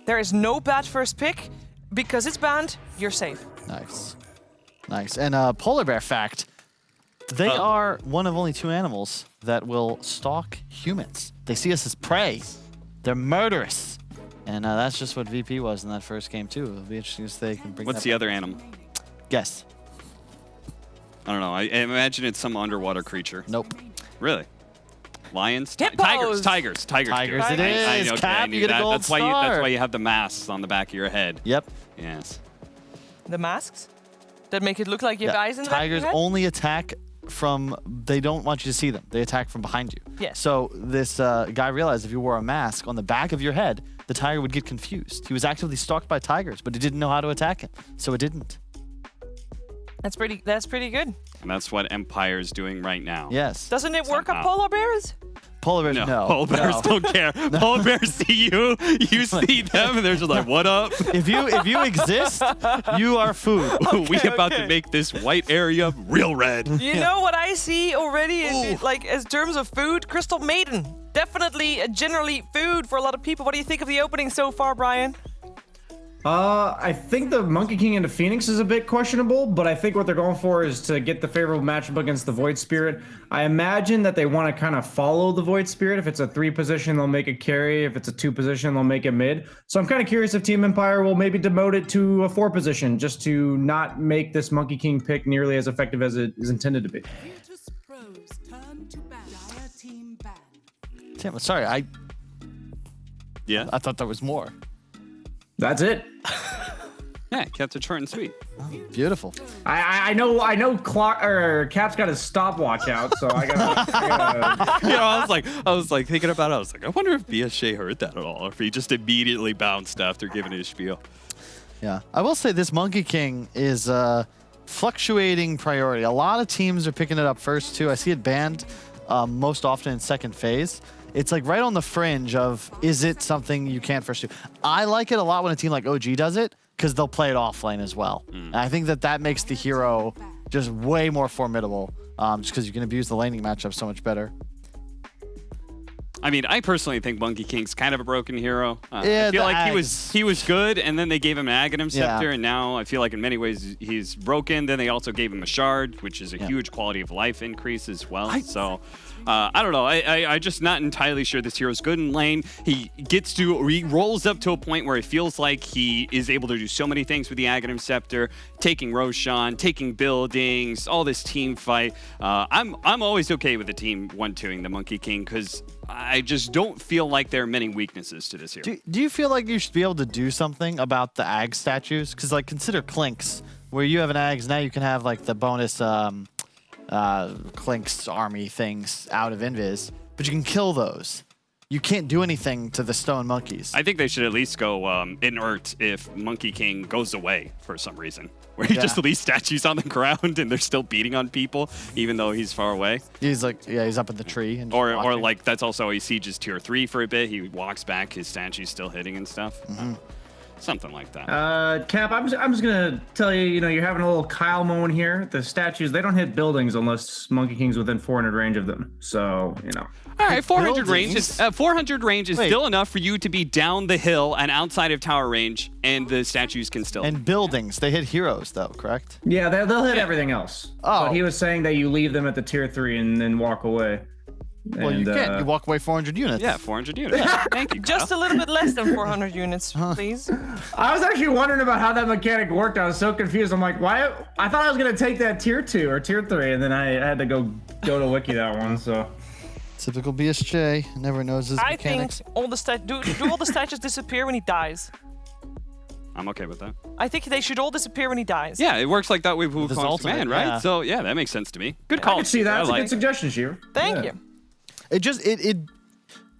There is no bad first pick. Because it's banned, you're safe. Nice. Nice. And polar bear fact, they are one of only 2 animals that will stalk humans. They see us as prey. They're murderous. And that's just what VP was in that first game, too. It'll be interesting to see if they can bring What's the other animal? Guess. I don't know. I imagine it's some underwater creature. Nope. Really? Lions? Hippos! Tigers. Tigers it is. I know, Cap, I knew you get a that. gold That's star. why you have the masks on the back of your head. Yep. Yes. The masks? That make it look like you have eyes in the back of your Tigers head? only attack from, they don't want you to see them. They attack from behind you. Yes. So this guy realized if you wore a mask on the back of your head, the tiger would get confused. He was actively stalked by tigers, but he didn't know how to attack him. So it didn't. That's pretty good. And that's what Empire's doing right now. Yes. Doesn't it work on Somehow. polar bears? Polar bears, no. Polar bears don't care. Polar bears see you, you see them, and they're just like, what up? If you exist, you are food. We about to make this white area real red. You know what I see already, like as terms of food? Crystal Maiden. Definitely, generally food for a lot of people. What do you think of the opening so far, Brian? I think the Monkey King into Phoenix is a bit questionable, but I think what they're going for is to get the favorable matchup against the Void Spirit. I imagine that they want to kind of follow the Void Spirit. If it's a 3 position, they'll make it carry. If it's a 2 position, they'll make it mid. So I'm kind of curious if Team Empire will maybe demote it to a 4 position just to not make this Monkey King pick nearly as effective as it is intended to be. Damn, sorry, I thought there was more. That's it. Yeah, kept it short and sweet. Beautiful. I know Cap's got his stopwatch out, so I gotta You know, I was like thinking about it. I was like, I wonder if BSJ heard that at all, or if he just immediately bounced after giving his spiel. Yeah, I will say this Monkey King is fluctuating priority. A lot of teams are picking it up first too. I see it banned most often in second phase. It's like right on the fringe of, is it something you can't first do? I like it a lot when a team like OG does it, because they'll play it off lane as well. And I think that makes the hero just way more formidable, just because you can abuse the laning matchup so much better. I mean, I personally think Monkey King's kind of a broken hero. Yeah, I feel like Ags. he was good, and then they gave him an Aghanim Yeah. Scepter, and now I feel like in many ways he's broken. Then they also gave him a Shard, which is a huge quality of life increase as well. I don't know. I'm just not entirely sure this hero's good in lane. He rolls up to a point where it feels like he is able to do so many things with the Aghanim Scepter, taking Roshan, taking buildings, all this team fight. I'm always okay with the team 1-2ing the Monkey King, because I just don't feel like there are many weaknesses to this hero. Do you feel like you should be able to do something about the Ag statues? Because like consider Clinks, where you have an Ags, now you can have like the bonus Clinks army things out of Invis, but you can kill those. You can't do anything to the stone monkeys. I think they should at least go inert if Monkey King goes away for some reason, where he just leaves statues on the ground and they're still beating on people, even though he's far away. He's like, he's up in the tree. And or like that's also how he sieges tier 3 for a bit. He walks back, his statue's still hitting and stuff. Something like that. Cap, I'm just gonna tell you, you're having a little Kyle moment here. The statues, they don't hit buildings unless Monkey King's within 400 range of them. So, All right, 400 buildings? range is still enough for you to be down the hill and outside of tower range, and the statues can still. And buildings, they hit heroes though, correct? Yeah, they'll hit everything else. Oh. But he was saying that you leave them at the tier 3 and then walk away. Well, you can't. You walk away 400 units. Yeah, 400 units. Thank you. Just a little bit less than 400 units, please. I was actually wondering about how that mechanic worked. I was so confused. I'm like, why? I thought I was gonna take that tier 2 or tier 3, and then I had to go to wiki that one. So Typical BSJ, never knows his mechanics. think all the do all the statues disappear when he dies? I'm okay with that. I think they should all disappear when he dies. Yeah, it works like that with his Wukong's ultimate, command, right? yeah. So yeah, that makes sense to me. Good call. I can see that. That's a like good suggestion, Shiva. Thank you.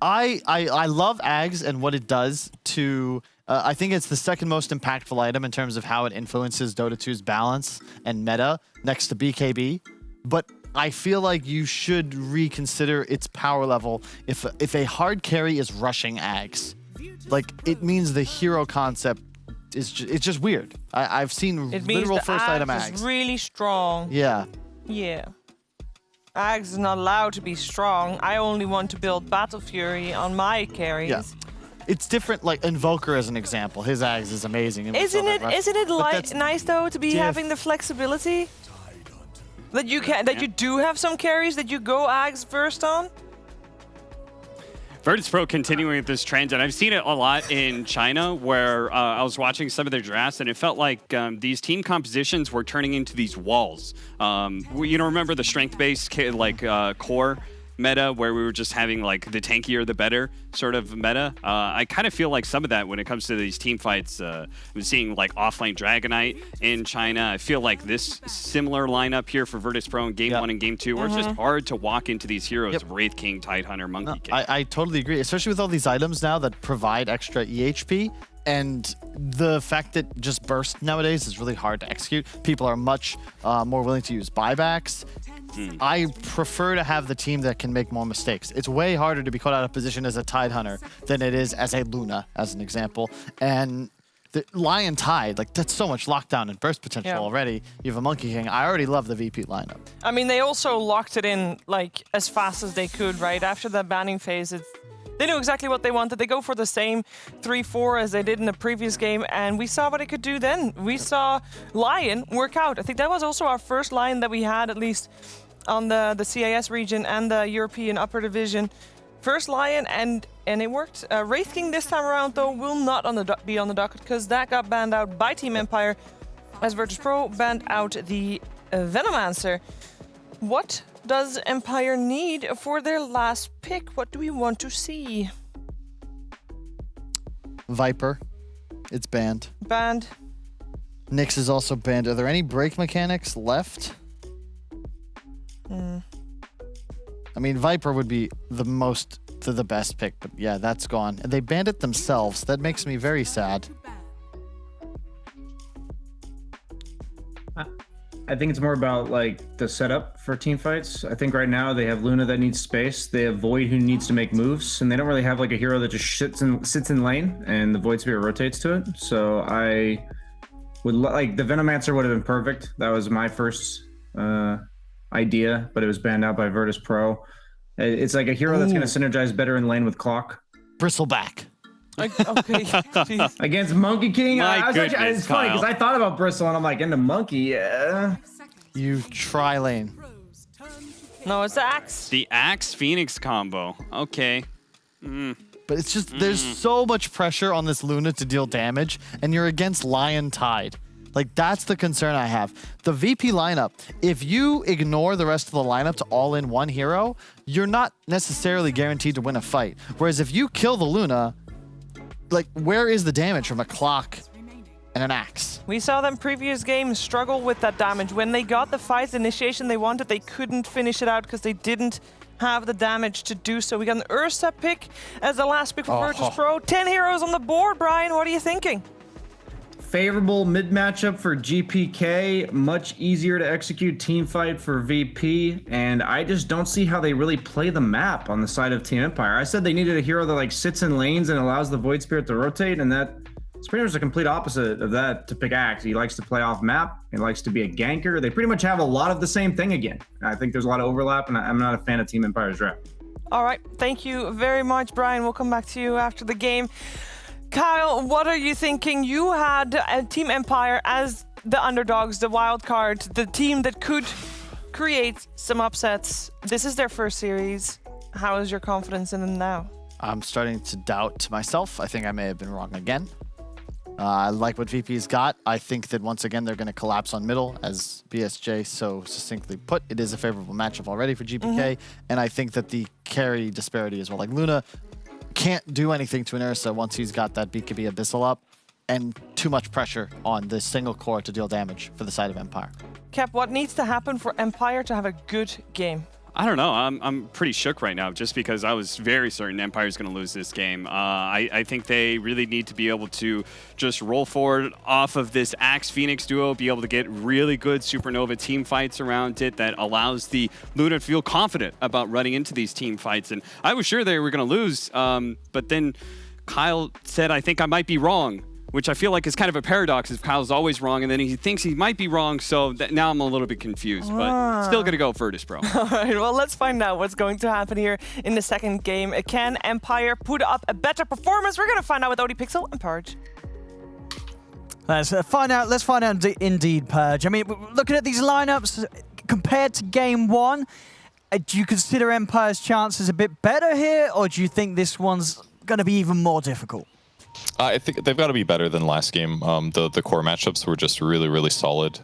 I love Ags and what it does to. I think it's the second most impactful item in terms of how it influences Dota 2's balance and meta next to BKB. But I feel like you should reconsider its power level if a hard carry is rushing Ags. Like, it means the hero concept is it's just weird. I've seen It means literal the first item Axe Ags. is really strong. Yeah. Yeah. Axe is not allowed to be strong. I only want to build Battle Fury on my carries. Yeah. it's different. Like Invoker as an example, his Ags is amazing. And Isn't it nice though to be diff. having the flexibility that you do have some carries that you go Ags first on? Virtus Pro continuing with this trend, and I've seen it a lot in China, where I was watching some of their drafts, and it felt like these team compositions were turning into these walls. Remember the strength-based core meta, where we were just having like the tankier the better sort of meta. I kind of feel like some of that when it comes to these team fights. I'm seeing like offlane Dragonite in China. I feel like this similar lineup here for Virtus Pro in Game 1 and Game 2, where it's just hard to walk into these heroes, Wraith King, Tidehunter, Monkey King. I totally agree, especially with all these items now that provide extra EHP. And the fact that just burst nowadays is really hard to execute. People are much more willing to use buybacks. I prefer to have the team that can make more mistakes. It's way harder to be caught out of position as a Tidehunter than it is as a Luna, as an example. And the Lion Tide, like that's so much lockdown and burst potential already. You have a Monkey King. I already love the VP lineup. I mean, they also locked it in like as fast as they could, right? After that banning phase, they knew exactly what they wanted. They go for the same 3-4 as they did in the previous game, and we saw what it could do then. We saw Lion work out. I think that was also our first Lion that we had, at least on the CIS region and the European upper division. First Lion, and it worked. Wraith King this time around, though, will not be on the docket, because that got banned out by Team Empire, as Virtus Pro banned out the Venomancer. What does Empire need for their last pick? What do we want to see? Viper. It's banned. Banned. Nyx is also banned. Are there any break mechanics left? I mean, Viper would be the best pick, but yeah, that's gone. And they banned it themselves. That makes me very sad. I think it's more about like the setup for team fights. I think right now they have Luna that needs space. They have Void who needs to make moves, and they don't really have like a hero that just sits in lane, and the Void Spirit rotates to it. So I would like the Venomancer would have been perfect. That was my first idea, but it was banned out by Virtus Pro. It's like a hero that's going to synergize better in lane with Clock. Bristleback. Okay. Against Monkey King. It's funny because Kyle. I thought about Bristle and I'm like, into Monkey. You try lane. No, it's the Axe. The Axe Phoenix combo. Okay. But it's just, there's so much pressure on this Luna to deal damage, and you're against Lion Tide. Like, that's the concern I have. The VP lineup, if you ignore the rest of the lineup to all in one hero, you're not necessarily guaranteed to win a fight. Whereas if you kill the Luna, like, where is the damage from a Clock and an Axe? We saw them previous games struggle with that damage. When they got the fight initiation they wanted, they couldn't finish it out because they didn't have the damage to do so. We got an Ursa pick as the last pick for Virtus Pro. 10 heroes on the board, Brian. What are you thinking? Favorable mid matchup for GPK, much easier to execute team fight for VP, and I just don't see how they really play the map on the side of Team Empire. I said they needed a hero that like sits in lanes and allows the Void Spirit to rotate, and it's pretty much the complete opposite of that to pick Axe. He likes to play off map, he likes to be a ganker. They pretty much have a lot of the same thing again. I think there's a lot of overlap, and I'm not a fan of Team Empire's draft. All right, thank you very much, Brian. We'll come back to you after the game. Kyle, what are you thinking? You had Team Empire as the underdogs, the wild card, the team that could create some upsets. This is their first series. How is your confidence in them now? I'm starting to doubt myself. I think I may have been wrong again. I like what VP's got. I think that once again they're going to collapse on middle, as BSJ so succinctly put. It is a favorable matchup already for GPK, and I think that the carry disparity as well. Like Luna can't do anything to an Ursa once he's got that BKB Abyssal up, and too much pressure on this single core to deal damage for the side of Empire. Cap, what needs to happen for Empire to have a good game? I don't know. I'm pretty shook right now just because I was very certain Empire's going to lose this game. I think they really need to be able to just roll forward off of this Axe-Phoenix duo, be able to get really good Supernova team fights around it that allows the Luna to feel confident about running into these team fights. And I was sure they were going to lose, but then Kyle said, I think I might be wrong. which I feel like is kind of a paradox if Kyle's always wrong and then he thinks he might be wrong, so now I'm a little bit confused, but still going to go Virtus Pro. All right, well, let's find out what's going to happen here in the second game. Can Empire put up a better performance? We're going to find out with ODPixel and Purge. Let's find out. Let's find out indeed, Purge. I mean, looking at these lineups compared to game one, do you consider Empire's chances a bit better here, or do you think this one's going to be even more difficult? I think they've got to be better than last game. The core matchups were just really, really solid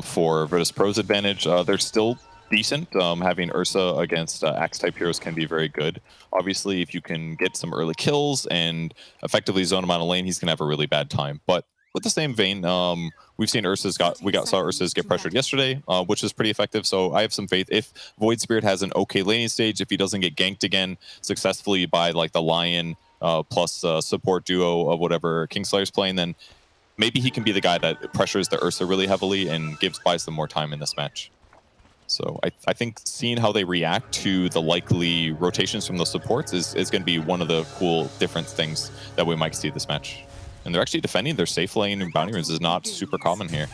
for Virtus Pro's advantage. They're still decent. Having Ursa against Axe-type heroes can be very good. Obviously, if you can get some early kills and effectively zone him on a lane, he's going to have a really bad time. But with the same vein, we've seen saw Ursa's get pressured yesterday, which is pretty effective. So I have some faith. If Void Spirit has an okay laning stage, if he doesn't get ganked again successfully by like the Lion plus support duo of whatever Kingslayer's playing, then maybe he can be the guy that pressures the Ursa really heavily and buys them more time in this match. So I think seeing how they react to the likely rotations from those supports is going to be one of the cool different things that we might see this match. And they're actually defending their safe lane and bounty runes is not super common here.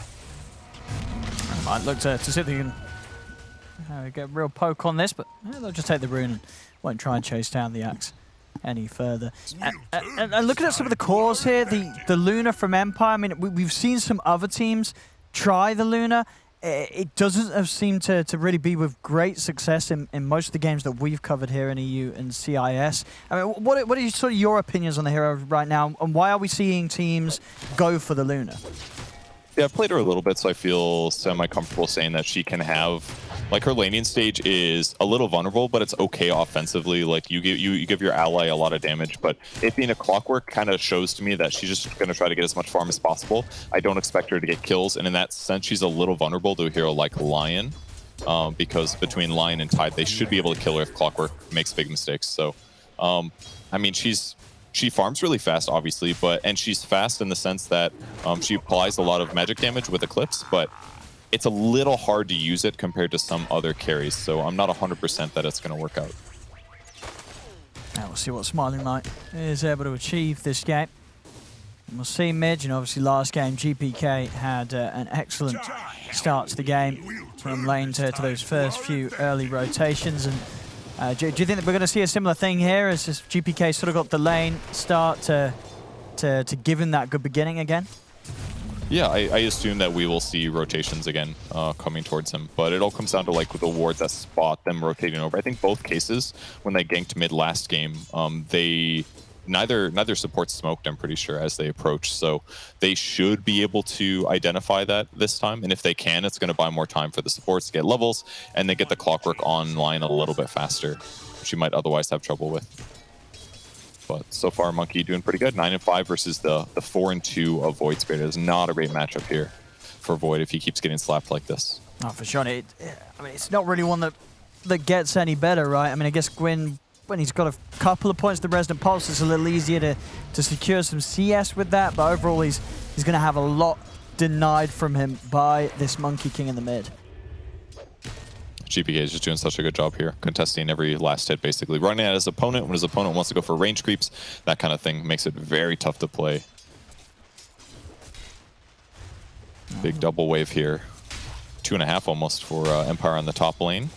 Might look to see if they can get a real poke on this, but they'll just take the rune and won't try and chase down the Axe any further. And looking at some of the cores here, the Luna from Empire, I mean, we've seen some other teams try the Luna. It doesn't have seemed to really be with great success in most of the games that we've covered here in EU and CIS. I mean, what are sort of your opinions on the hero right now, and why are we seeing teams go for the Luna? Yeah, I've played her a little bit, so I feel semi-comfortable saying that she can have, like, her laning stage is a little vulnerable, but it's okay offensively. Like, you give your ally a lot of damage, but it being a clockwork kind of shows to me that she's just going to try to get as much farm as possible. I don't expect her to get kills, and in that sense, she's a little vulnerable to a hero like Lion, because between Lion and Tide, they should be able to kill her if clockwork makes big mistakes. So, I mean, she farms really fast, obviously, and she's fast in the sense that she applies a lot of magic damage with Eclipse, but it's a little hard to use it compared to some other carries, so I'm not 100% that it's going to work out. Now we'll see what Smiling Knight is able to achieve this game. And we'll see mid, and obviously last game GPK had an excellent start to the game from lane to those first few early rotations. And do you think that we're going to see a similar thing here as this GPK sort of got the lane start to give him that good beginning again? Yeah, I assume that we will see rotations again coming towards him, but it all comes down to like the wards that spot them rotating over. I think both cases, when they ganked mid last game, neither support smoked, I'm pretty sure, as they approach, so they should be able to identify that this time, and if they can, it's going to buy more time for the supports to get levels, and they get the clockwork online a little bit faster, which you might otherwise have trouble with. But so far, Monkey doing pretty good. 9-5 versus the 4-2 of Void Spirit. It is not a great matchup here for Void if he keeps getting slapped like this. Oh, for sure. I mean, it's not really one that gets any better, right? I mean, I guess Gwyn, when he's got a couple of points to Resonant Pulse, it's a little easier to secure some CS with that. But overall, he's going to have a lot denied from him by this Monkey King in the mid. GPK is just doing such a good job here, contesting every last hit, basically. Running at his opponent when his opponent wants to go for range creeps, that kind of thing makes it very tough to play. Big double wave here. 2.5 almost for Empire on the top lane.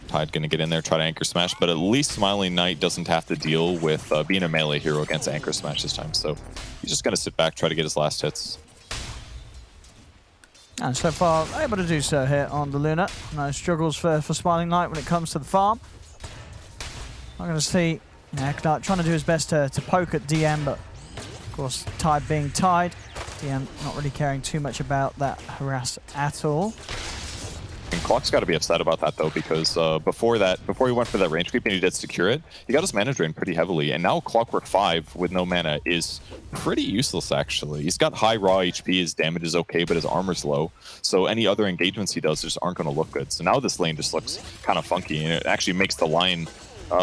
Tide going to get in there, try to Anchor Smash, but at least Smiling Knight doesn't have to deal with being a melee hero against Anchor Smash this time, so he's just going to sit back, try to get his last hits. And so far, able to do so here on the Luna. No struggles for Smiling Knight when it comes to the farm. I'm going to see Eknart trying to do his best to poke at DM, but of course, Tide being Tide, DM not really caring too much about that harass at all. And Clock's got to be upset about that, though, because before he went for that range creep and he did secure it, he got his mana drained pretty heavily. And now Clockwork 5 with no mana is pretty useless, actually. He's got high raw HP, his damage is okay, but his armor's low. So any other engagements he does just aren't going to look good. So now this lane just looks kind of funky, and it actually makes the Lion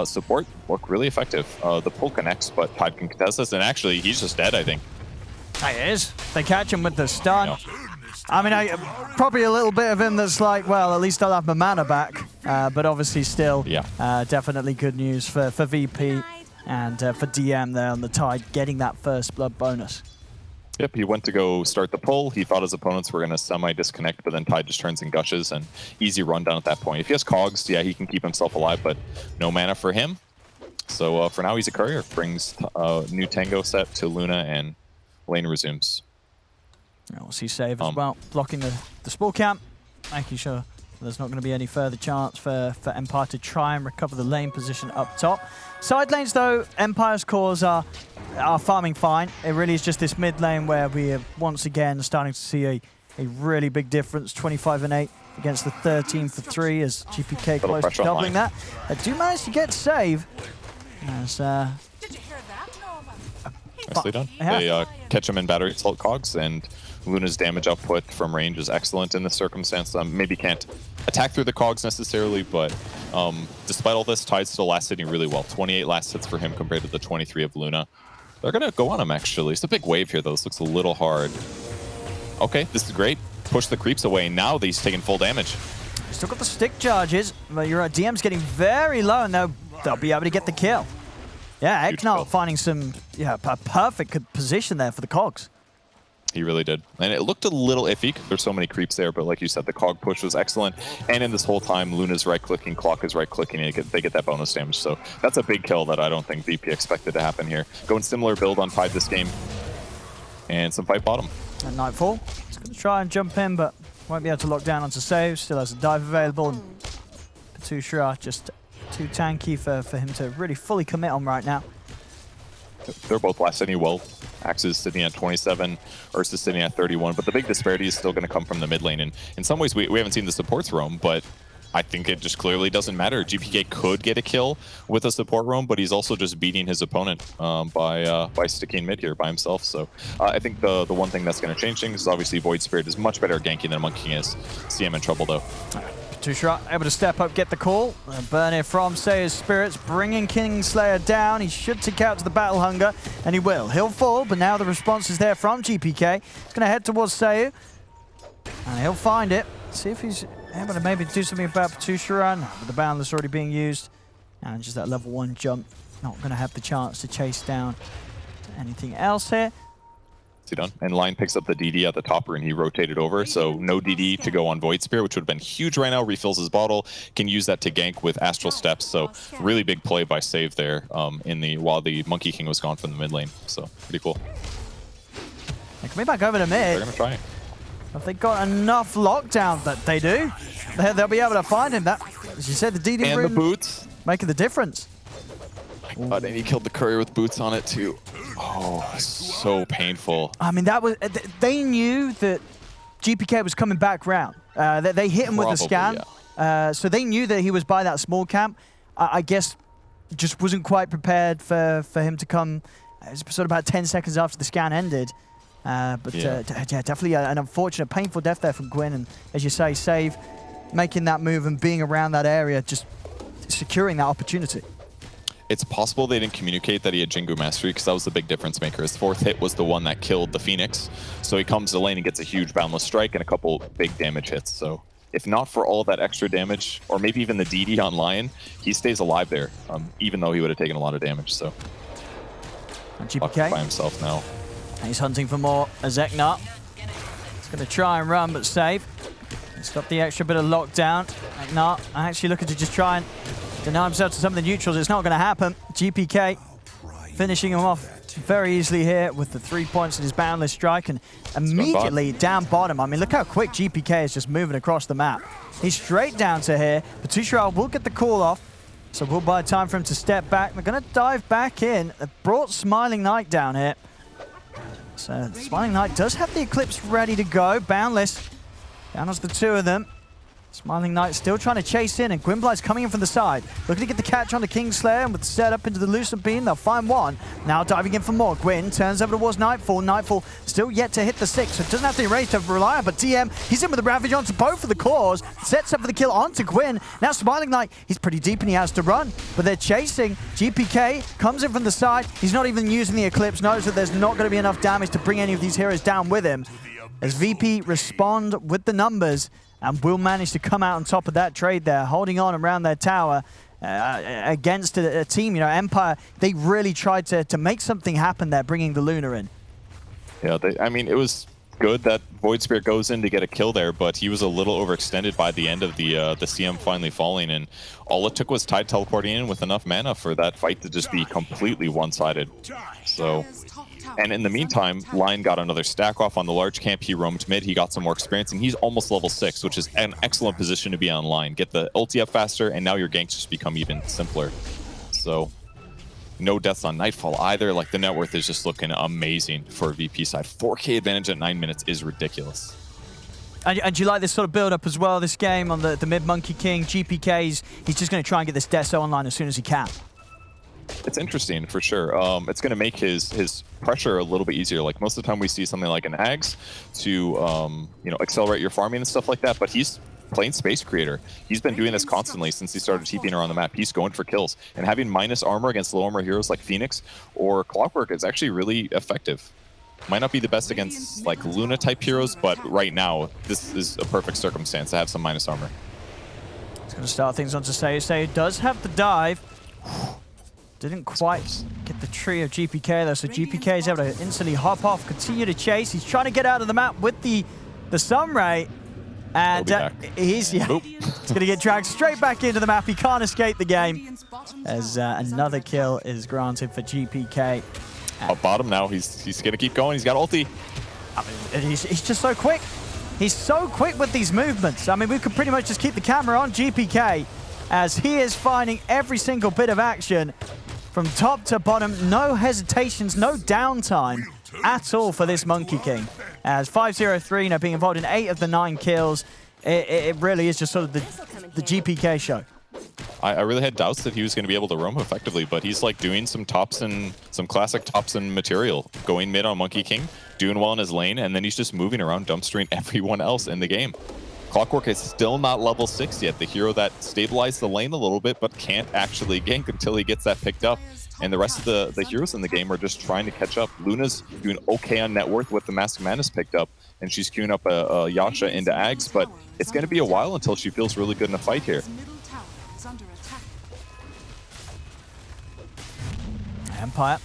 support look really effective. The pull connects, but Tide can contest this, and actually, he's just dead, I think. He is. They catch him with the stun. Yeah. I mean, probably a little bit of him that's like, well, at least I'll have my mana back. But obviously still, definitely good news for VP and for DM there on the Tide, getting that first blood bonus. Yep, he went to go start the pull. He thought his opponents were going to semi-disconnect, but then Tide just turns and gushes, and easy rundown at that point. If he has Cogs, yeah, he can keep himself alive, but no mana for him. So for now, he's a courier. Brings new Tango set to Luna, and lane resumes. We'll see save as well, blocking the small camp, making sure there's not going to be any further chance for Empire to try and recover the lane position up top. Side lanes, though, Empire's cores are farming fine. It really is just this mid lane where we are once again starting to see a really big difference. 25 and 8 against the 13 for 3 as GPK close to doubling that. They do manage to get save. As, nicely done. Yeah. They catch him in battery assault Cogs, and Luna's damage output from range is excellent in this circumstance. Maybe can't attack through the Cogs necessarily, but despite all this, Tide's still last hitting really well. 28 last hits for him compared to the 23 of Luna. They're going to go on him, actually. It's a big wave here, though. This looks a little hard. Okay, this is great. Push the creeps away. Now he's taking full damage. Still got the stick charges, but your DM's getting very low, and they'll be able to get the kill. Yeah, Eknal finding some a perfect position there for the Cogs. He really did. And it looked a little iffy. There's so many creeps there, but like you said, the Cog push was excellent. And in this whole time, Luna's right-clicking, Clock is right-clicking, and they get that bonus damage. So that's a big kill that I don't think VP expected to happen here. Going similar build on Tide this game. And some fight bottom. And Nightfall, he's going to try and jump in, but won't be able to lock down onto save. Still has a dive available. And Patushra just too tanky for him to really fully commit on right now. They're both last hitting well. Axe is sitting at 27, Ursa's sitting at 31, but the big disparity is still going to come from the mid lane. And in some ways, we haven't seen the supports roam, but I think it just clearly doesn't matter. GPK could get a kill with a support roam, but he's also just beating his opponent by sticking mid here by himself. So I think the one thing that's going to change things is obviously Void Spirit is much better at ganking than Monkey King is. CM in trouble, though. Patushra able to step up, get the call. Burn here from Sayer's Spirits, bringing Kingslayer down. He should tick out to the Battle Hunger, and he will. He'll fall, but now the response is there from GPK. He's going to head towards Sayer, and he'll find it. See if he's able to maybe do something about Patushra. But the Boundless already being used, and just that level 1 jump. Not going to have the chance to chase down anything else here. Done. And Lion picks up the DD at the topper, and he rotated over, so no DD to go on Void Spear, which would have been huge right now. Refills his bottle, can use that to gank with Astral Steps, so really big play by Save there while the Monkey King was gone from the mid lane, so pretty cool. They're coming back over to mid. They're going to try. If they got enough lockdown, that they do, they'll be able to find him. That, as you said, the DD and room the boots making the difference. My God, and he killed the courier with boots on it too. Oh, so painful. I mean, that was they knew that GPK was coming back round. They hit him with the scan, yeah. So they knew that he was by that small camp. I guess just wasn't quite prepared for him to come. It was sort of about 10 seconds after the scan ended. Yeah, definitely an unfortunate, painful death there from Gwyn. And as you say, Save making that move and being around that area, just securing that opportunity. It's possible they didn't communicate that he had Jingu Mastery, because that was the big difference maker. His 4th hit was the one that killed the Phoenix. So he comes to lane and gets a huge Boundless Strike and a couple big damage hits. So if not for all that extra damage, or maybe even the DD on Lion, he stays alive there, even though he would have taken a lot of damage. So GPK by himself now. He's hunting for more Azekna. He's going to try and run, but Save. He's got the extra bit of lockdown. Eknar actually looking to just try and deny himself to some of the neutrals. It's not going to happen. GPK finishing him off very easily here with the 3 points in his Boundless Strike, and immediately down bottom. I mean, look how quick GPK is just moving across the map. He's straight down to here. Patushra will get the call off, so we'll buy time for him to step back. They're going to dive back in. They brought Smiling Knight down here. So Smiling Knight does have the Eclipse ready to go. Boundless, down as the 2 of them. Smiling Knight still trying to chase in, and Gwimbly's coming in from the side. Looking to get the catch on the Kingslayer, and with the setup into the Lucent Beam, they'll find one. Now diving in for more. Gwyn turns over towards Nightfall. Nightfall still yet to hit the 6, so doesn't have the range to rely on, but DM, he's in with the Ravage onto both of the cores. Sets up for the kill onto Gwyn. Now Smiling Knight, he's pretty deep and he has to run, but they're chasing. GPK comes in from the side. He's not even using the Eclipse, knows that there's not going to be enough damage to bring any of these heroes down with him. As VP respond with the numbers, and will manage to come out on top of that trade there, holding on around their tower against a team. You know, Empire, they really tried to make something happen there, bringing the Luna in. Yeah, I mean, it was good that Void Spirit goes in to get a kill there, but he was a little overextended by the end of the CM finally falling, and all it took was Tide teleporting in with enough mana for that fight to just be completely one-sided. So, and in the meantime, Lion got another stack off on the large camp. He roamed mid, he got some more experience, and he's almost level 6, which is an excellent position to be on line. Get the ulti up faster, and now your ganks just become even simpler. So, no deaths on Nightfall either. Like, the net worth is just looking amazing for VP side. 4K advantage at 9 minutes is ridiculous. And do you like this sort of build-up as well, this game on the mid Monkey King, GPKs? He's just going to try and get this Deso online as soon as he can. It's interesting, for sure. It's going to make his pressure a little bit easier. Like, most of the time we see something like an Ags to, you know, accelerate your farming and stuff like that, but he's playing Space Creator. He's been doing this constantly since he started TPing around the map. He's going for kills. And having minus armor against low armor heroes like Phoenix or Clockwork is actually really effective. Might not be the best against like Luna type heroes, but right now this is a perfect circumstance to have some minus armor. It's going to start things on to say. Say does have the dive. Didn't quite get the tree of GPK though, so GPK is able to instantly hop off, continue to chase. He's trying to get out of the map with the Sunray. And he's going to get dragged straight back into the map. He can't escape the game as another kill is granted for GPK. Up bottom now, he's going to keep going. He's got ulti. I mean, he's just so quick. He's so quick with these movements. I mean, we could pretty much just keep the camera on GPK as he is finding every single bit of action from top to bottom. No hesitations, no downtime at all for this Monkey King. As 5-0-3, now being involved in 8 of the 9 kills, it really is just sort of the GPK show. I really had doubts that he was going to be able to roam effectively, but he's like doing some classic Thompson material, going mid on Monkey King, doing well in his lane, and then he's just moving around, dumpstering everyone else in the game. Clockwork is still not level 6 yet, the hero that stabilized the lane a little bit, but can't actually gank until he gets that picked up. And the rest of the heroes in the game are just trying to catch up. Luna's doing okay on net worth with the Mask of Madness picked up, and she's queuing up a Yasha into Ags, but it's going to be a while until she feels really good in a fight here. Empire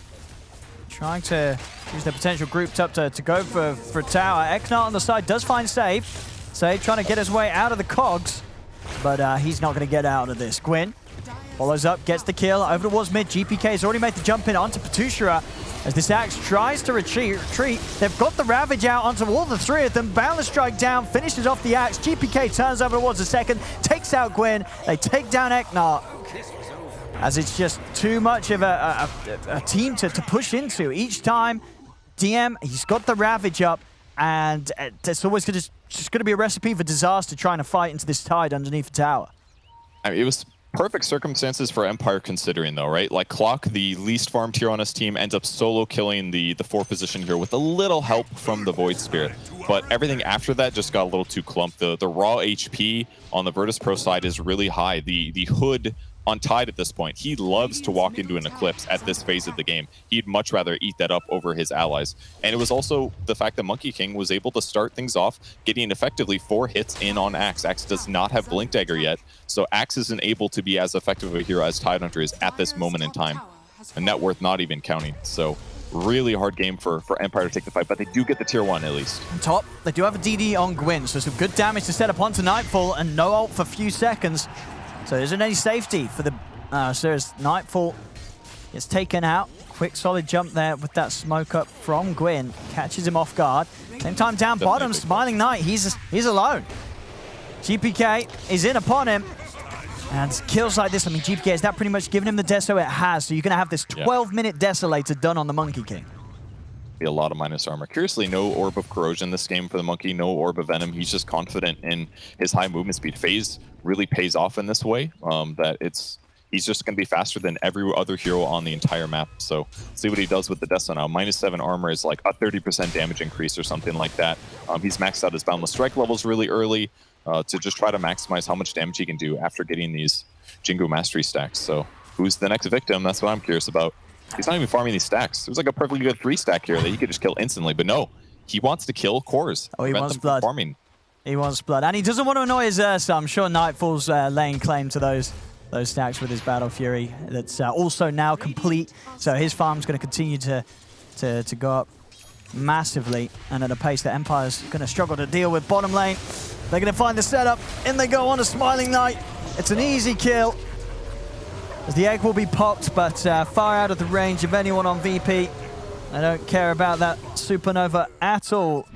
trying to use their potential grouped up to go for tower. Eknart on the side does find Save. Save trying to get his way out of the cogs, but he's not going to get out of this. Gwyn follows up, gets the kill over towards mid. GPK has already made the jump in onto Patushra as this Axe tries to retreat. They've got the Ravage out onto all the 3 of them. Balance Strike down, finishes off the Axe. GPK turns over towards the second, takes out Gwyn. They take down Eknart as it's just too much of a team to push into. Each time, DM, he's got the Ravage up, and it's always just going to be a recipe for disaster trying to fight into this Tide underneath the tower. I mean, it was perfect circumstances for Empire considering though, right? Like Clock, the least farmed hero on his team, ends up solo killing the 4 position here with a little help from the Void Spirit. But everything after that just got a little too clumped. The raw HP on the Virtus Pro side is really high. The Hood on Tide at this point, he loves to walk into an Eclipse at this phase of the game. He'd much rather eat that up over his allies. And it was also the fact that Monkey King was able to start things off getting effectively 4 hits in on Axe. Axe does not have Blink Dagger yet, so Axe isn't able to be as effective a hero as Tidehunter is at this moment in time. And net worth not even counting. So really hard game for Empire to take the fight, but they do get the tier 1 at least. On top, they do have a DD on Gwyn, so some good damage to set up onto Nightfall and no ult for a few seconds. So there isn't any safety for the Sirius. Nightfall gets taken out. Quick solid jump there with that smoke up from Gwyn. Catches him off guard. Same time down bottom, Smiling Knight, he's alone. GPK is in upon him. And kills like this, I mean, GPK, is that pretty much giving him the deso it has? So you're going to have this 12-minute Desolator done on the Monkey King. Be a lot of minus armor. Curiously, no Orb of Corrosion this game for the Monkey, no Orb of Venom. He's just confident in his high movement speed. Phase really pays off in this way, that he's just going to be faster than every other hero on the entire map. So see what he does with the Deso now. -7 armor is like a 30% damage increase or something like that. He's maxed out his Boundless Strike levels really early to just try to maximize how much damage he can do after getting these Jingu Mastery stacks. So who's the next victim? That's what I'm curious about. He's not even farming these stacks. There's like a perfectly good 3-stack here that he could just kill instantly, but no. He wants to kill cores. Oh, he wants blood. Farming. He wants blood. And he doesn't want to annoy his Ursa. I'm sure Nightfall's laying claim to those stacks with his Battle Fury. That's also now complete. So his farm's going to continue to go up massively, and at a pace that Empire's going to struggle to deal with. Bottom lane, they're going to find the setup. In they go on a Smiling Knight. It's an easy kill, as the egg will be popped, but far out of the range of anyone on VP. I don't care about that Supernova at all.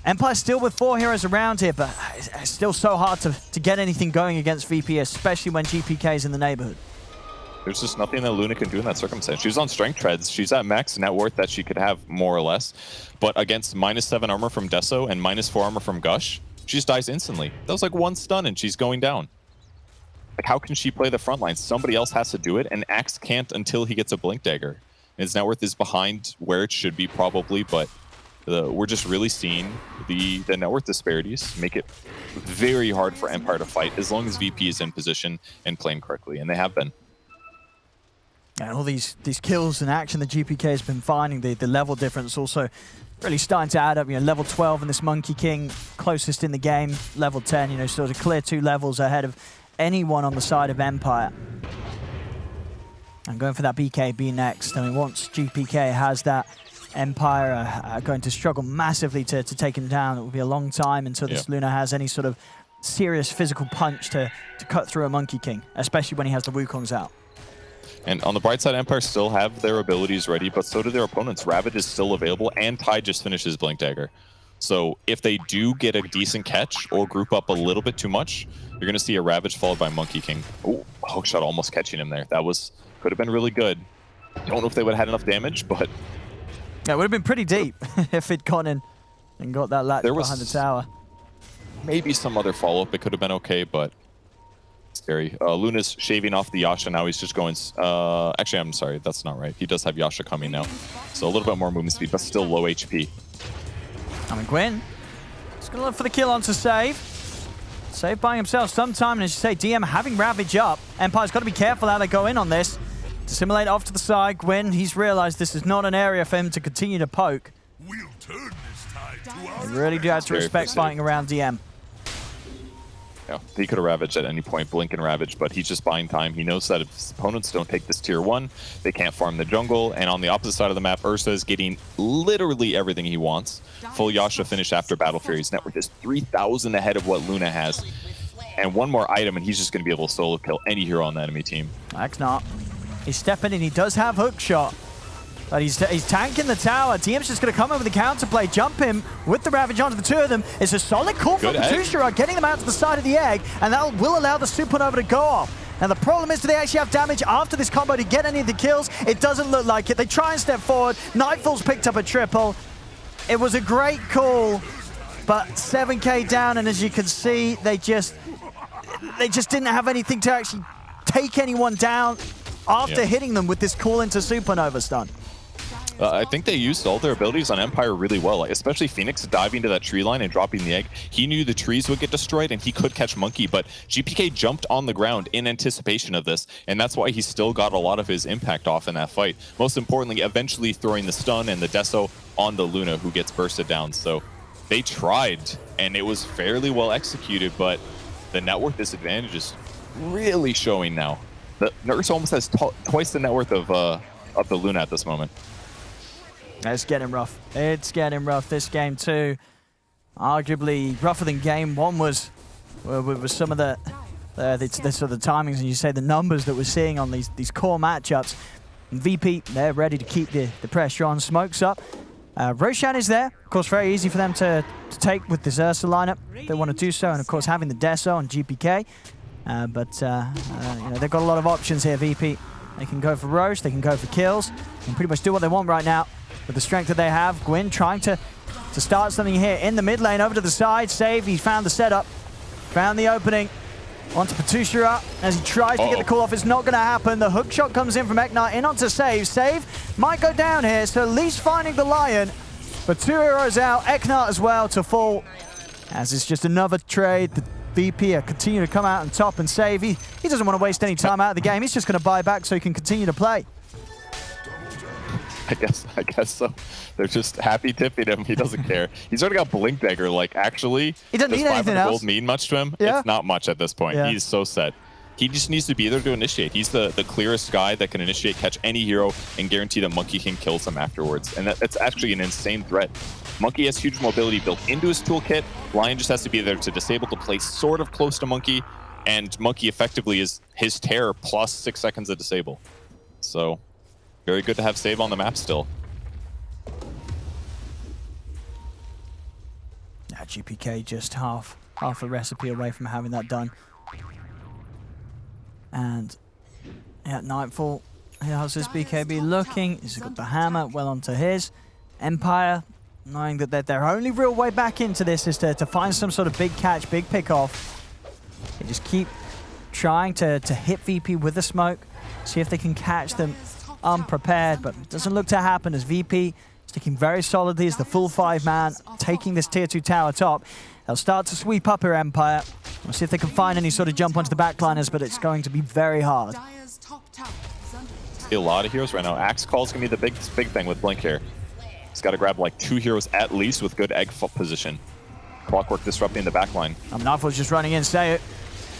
Empire still with 4 heroes around here, but it's still so hard to get anything going against VP, especially when GPK is in the neighborhood. There's just nothing that Luna can do in that circumstance. She's on strength treads. She's at max net worth that she could have, more or less. But against -7 armor from Deso and -4 armor from Gush, she just dies instantly. That was like 1 stun and she's going down. Like, how can she play the front line? Somebody else has to do it, and Axe can't until he gets a Blink Dagger. His net worth is behind where it should be, probably, but we're just really seeing the net worth disparities make it very hard for Empire to fight as long as VP is in position and playing correctly, and they have been. And all these kills and action that GPK has been finding, the level difference also really starting to add up. You know, level 12 in this Monkey King, closest in the game, level 10, you know, sort of clear 2 levels ahead of anyone on the side of Empire. I'm going for that BKB next. I mean, once GPK has that, Empire are going to struggle massively to take him down. It will be a long time until this Luna has any sort of serious physical punch to cut through a Monkey King, especially when he has the Wukongs out. And on the bright side, Empire still have their abilities ready, but so do their opponents. Ravage is still available, and Tide just finishes Blink Dagger. So if they do get a decent catch or group up a little bit too much, you're going to see a Ravage followed by Monkey King. Oh, hookshot almost catching him there. That could have been really good. Don't know if they would have had enough damage, but... Yeah, it would have been pretty deep if it'd gone in and got that latch behind the tower. Maybe some other follow-up, it could have been okay, but... Scary. Luna's shaving off the Yasha now. He's just going... actually, I'm sorry. That's not right. He does have Yasha coming now. So a little bit more movement speed, but still low HP. I mean, Gwyn, he's going to look for the kill onto Save. Save buying himself some time, and as you say, DM having Ravage up. Empire's got to be careful how they go in on this. Dissimulate off to the side. Gwyn, he's realized this is not an area for him to continue to poke. We'll turn this tide to our They really do have to respect fighting around DM. Yeah, he could have Ravaged at any point, Blink and Ravage, but he's just buying time. He knows that if his opponents don't take this tier 1, they can't farm the jungle. And on the opposite side of the map, Ursa is getting literally everything he wants. Full Yasha finish after Battle Fury's net worth is 3,000 ahead of what Luna has. And one more item, and he's just going to be able to solo kill any hero on the enemy team. That's not. He's stepping in. He does have hookshot. But he's tanking the tower. DM's just going to come in with the counterplay, jump him with the Ravage onto the 2 of them. It's a solid call from Tushira, getting them out to the side of the egg, and that will allow the Supernova to go off. Now the problem is, do they actually have damage after this combo to get any of the kills? It doesn't look like it. They try and step forward. Nightfall's picked up a triple. It was a great call, but 7k down, and as you can see, they just didn't have anything to actually take anyone down after hitting them with this call into Supernova stun. I think they used all their abilities on Empire really well, especially Phoenix diving to that tree line and dropping the egg. He knew the trees would get destroyed and he could catch Monkey, but GPK jumped on the ground in anticipation of this, and that's why he still got a lot of his impact off in that fight. Most importantly, eventually throwing the stun and the Deso on the Luna, who gets bursted down. So they tried, and it was fairly well executed, but the net worth disadvantage is really showing now. The Nurse almost has twice the net worth of the Luna at this moment. It's getting rough. It's getting rough this game too. Arguably rougher than game 1 was with some of the sort of timings, and you say the numbers that we're seeing on these core matchups. And VP, they're ready to keep the pressure on. Smoke's up. Roshan is there. Of course, very easy for them to take with this Ursa lineup. They want to do so, and of course having the Deso on GPK. But you know, they've got a lot of options here, VP. They can go for Roche, they can go for kills. They can pretty much do what they want right now with the strength that they have. Gwyn trying to start something here in the mid lane, over to the side. Save, he found the setup, found the opening. Onto Patushira as he tries to get the call off. It's not going to happen. The hook shot comes in from Eknar in onto Save. Save might go down here, so at least finding the Lion. But 2 heroes out, Eknar as well to fall. As it's just another trade. The VP continue to come out and top and Save. He doesn't want to waste any time out of the game. He's just going to buy back so he can continue to play. I guess so. They're just happy tipping him. He doesn't care. He's already got Blink Dagger. Like, actually, he doesn't need anything else. Gold mean much to him? Yeah. It's not much at this point. Yeah. He's so set. He just needs to be there to initiate. He's the clearest guy that can initiate, catch any hero, and guarantee that Monkey King kills him afterwards. And that's actually an insane threat. Monkey has huge mobility built into his toolkit. Lion just has to be there to disable the play sort of close to Monkey, and Monkey effectively is his terror plus 6 seconds of disable. So, very good to have save on the map still. Yeah, GPK just half a recipe away from having that done. And yeah, Nightfall, how's his BKB looking? He's got the hammer well onto his. Empire, knowing that their only real way back into this is to find some sort of big catch, big pick off. They just keep trying to hit VP with the smoke, see if they can catch them unprepared, but it doesn't look to happen as VP sticking very solidly as the full 5-man, taking this tier 2 tower top. They'll start to sweep up here, Empire. We'll see if they can find any sort of jump onto the backliners, but it's going to be very hard. See a lot of heroes right now. Axe Call's gonna be the big thing with Blink here. He's got to grab like 2 heroes at least with good egg position. Clockwork disrupting the backline. Nightfall's just running in, say it.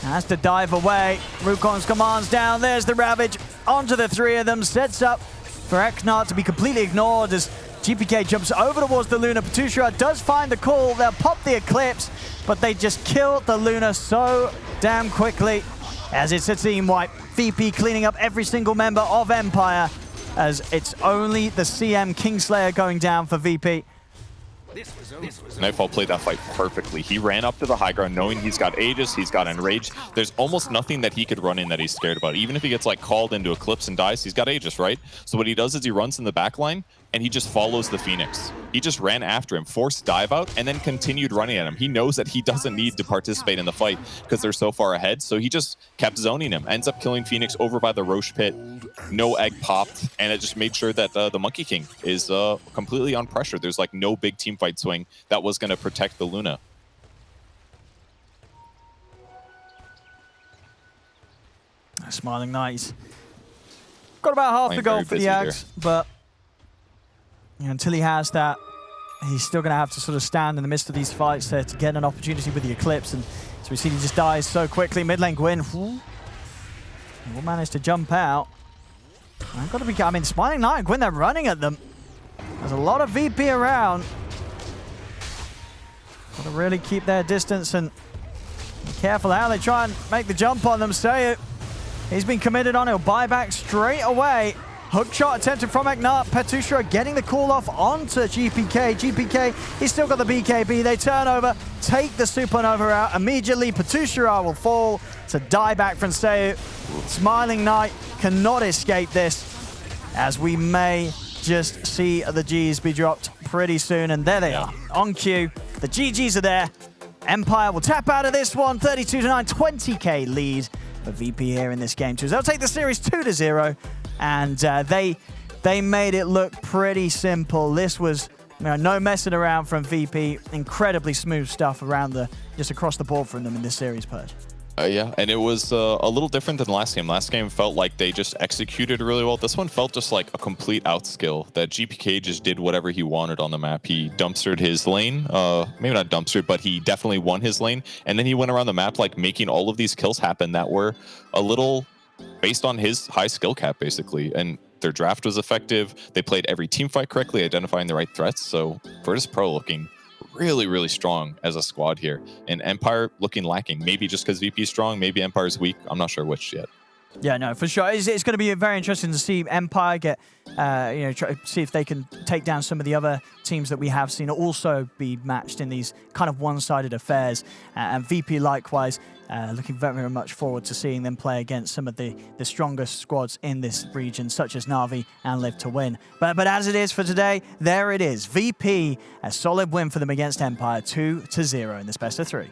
Has to dive away. Rukon's commands down. There's the Ravage onto the 3 of them. Sets up for Eknart to be completely ignored as GPK jumps over towards the Luna. Patushra does find the call. They'll pop the Eclipse, but they just kill the Luna so damn quickly as it's a team wipe. VP cleaning up every single member of Empire as it's only the CM Kingslayer going down for VP. Nightfall played that fight perfectly. He ran up to the high ground knowing he's got Aegis, he's got Enrage. There's almost nothing that he could run in that he's scared about. Even if he gets like called into Eclipse and dies, he's got Aegis, right? So what he does is he runs in the back line and he just follows the Phoenix. He just ran after him, forced dive out, and then continued running at him. He knows that he doesn't need to participate in the fight because they're so far ahead, so he just kept zoning him. Ends up killing Phoenix over by the Roche pit. No egg popped, and it just made sure that the Monkey King is completely on pressure. There's like no big team fight swing that was going to protect the Luna. Smiling Knights. Got about half the goal for the Axe, but until he has that, he's still going to have to sort of stand in the midst of these fights to get an opportunity with the Eclipse. And so we see he just dies so quickly. Mid lane Gwyn will manage to jump out. I've got to be, I mean, Smiling Knight and Gwyn, they're running at them. There's a lot of VP around. Got to really keep their distance and be careful how they try and make the jump on them. Say he's been committed on. He'll buy back straight away. Hook shot attempted from Eknart. Patushra getting the call off onto GPK. GPK, he's still got the BKB. They turn over, take the Supernova out. Immediately, Patushra will fall to die back from Seu. Smiling Knight cannot escape this, as we may just see the Gs be dropped pretty soon. And there they are, on cue. The GGs are there. Empire will tap out of this one, 32-9, 20k lead for VP here in this game too. So they'll take the series 2-0. And they made it look pretty simple. This was no messing around from VP. Incredibly smooth stuff around just across the board from them in this series, Purge. Yeah, and it was a little different than last game. Last game felt like they just executed really well. This one felt just like a complete outskill, that GPK just did whatever he wanted on the map. He dumpstered his lane, maybe not dumpstered, but he definitely won his lane. And then he went around the map like making all of these kills happen that were a little based on his high skill cap, basically. And their draft was effective. They played every team fight correctly, identifying the right threats. So Virtus Pro looking really, really strong as a squad here. And Empire looking lacking. Maybe just because VP's strong, maybe Empire's weak. I'm not sure which yet. Yeah, no, for sure. It's going to be very interesting to see Empire get, see if they can take down some of the other teams that we have seen also be matched in these kind of one-sided affairs. And VP likewise, looking very, very much forward to seeing them play against some of the strongest squads in this region, such as Na'Vi and Live to Win. But as it is for today, there it is. VP, a solid win for them against Empire, 2-0 in this best of 3.